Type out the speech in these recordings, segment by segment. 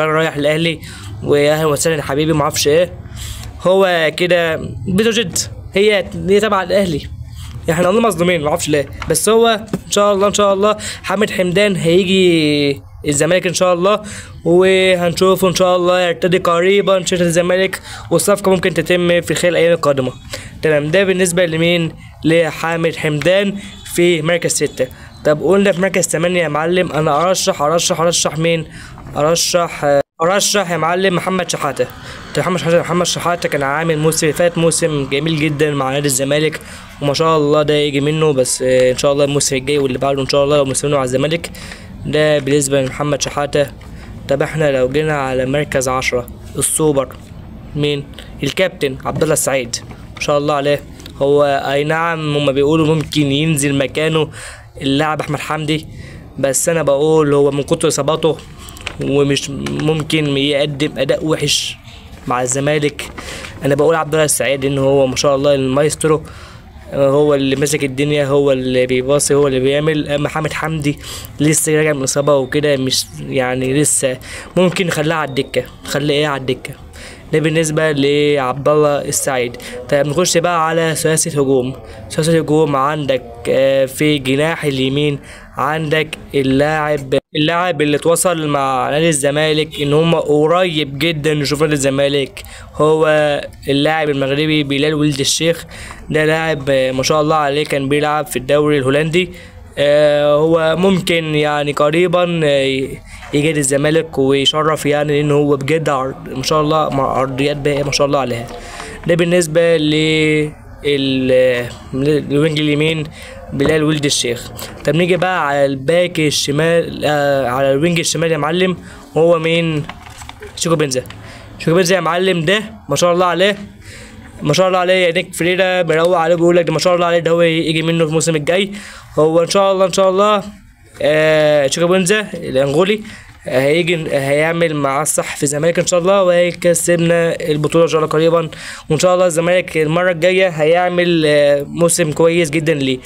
انا رايح الاهلي واهلا وسهلا يا حبيبي ما اعرفش ايه. هو كده بتروجيت هي تبع الاهلي، احنا والله مظلومين ما اعرفش ليه. بس هو ان شاء الله ان شاء الله حامد حمدان هيجي الزمالك ان شاء الله، وهنشوفه ان شاء الله يرتدي قريبا شيرت الزمالك، والصفقه ممكن تتم في خلال الايام القادمه. تمام، ده بالنسبه لمين؟ لحامد حمدان في مركز 6. طب قلنا في مركز 8 يا معلم، انا ارشح مين؟ ارشح يا معلم محمد شحاته. محمد شحاته كان عامل الموسم اللي فات موسم جميل جدا مع نادي الزمالك، وما شاء الله ده يجي منه. بس ان شاء الله الموسم الجاي واللي بعده ان شاء الله لو مستمروا على الزمالك. ده بالنسبه لمحمد شحاته. طب احنا لو جينا على مركز 10 السوبر، مين؟ الكابتن عبد الله السعيد ما شاء الله عليه. هو اي نعم هما بيقولوا ممكن ينزل مكانه اللاعب احمد حمدي، بس انا بقول هو من كتر اصاباته ومش ممكن يقدم اداء وحش مع الزمالك. انا بقول عبد الله السعيد ان هو ما شاء الله المايسترو، هو اللي ماسك الدنيا، هو اللي بيباصي، هو اللي بيعمل. اما حامد حمدي لسه راجع من اصابه وكده، مش يعني لسه ممكن نخليه على الدكه، على الدكه. ده بالنسبه لعبد الله السعيد. طيب نخش بقى على ثلاثي هجوم. عندك في جناح اليمين عندك اللاعب اللي اتوصل مع نادي الزمالك ان هم قريب جدا نشوف نادي الزمالك، هو اللاعب المغربي بلال ولد الشيخ. ده لاعب ما شاء الله عليه كان بيلعب في الدوري الهولندي. هو ممكن يعني قريبا يجي الزمالك ويشرف، يعني لان هو بجد ما شاء الله مع ارضيات بقى ما شاء الله عليها. ده بالنسبه الوينج اليمين بلال ولد الشيخ. طب نيجي بقى على الباك الشمال، على الوينج الشمال يا معلم، هو مين؟ شيكو بنزا يا معلم. ده ما شاء الله عليه نيك فريرا بيروق عليه بيقول لك ده ما شاء الله عليه، ده هو يجي منه في الموسم الجاي. هو ان شاء الله شيكو بنزا الانغولي هيعمل مع الصح في الزمالك ان شاء الله، وهيكسبنا البطوله ان شاء الله قريبا. وان شاء الله الزمالك المره الجايه هيعمل موسم كويس جدا ليه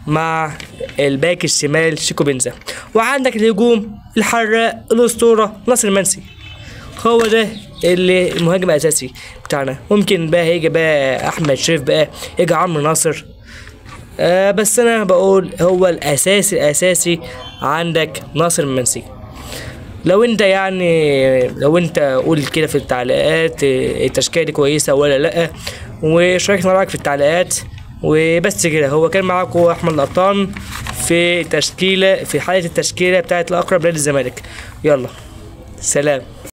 مع الباك الشمال شيكو بنزا. وعندك الهجوم الحراق الاسطوره ناصر منسي، هو ده اللي المهاجم الاساسي بتاعنا. ممكن بقى هيجي بقى احمد شريف، بقى يجي عمرو ناصر، بس انا بقول هو الاساسي عندك ناصر منسي. لو انت قول كده في التعليقات التشكيله دي كويسه ولا لا، وشاركنا رايك في التعليقات. وبس كده، هو كان معاكم احمد القطان في حاله التشكيله بتاعت الاقرب نادي الزمالك. يلا سلام.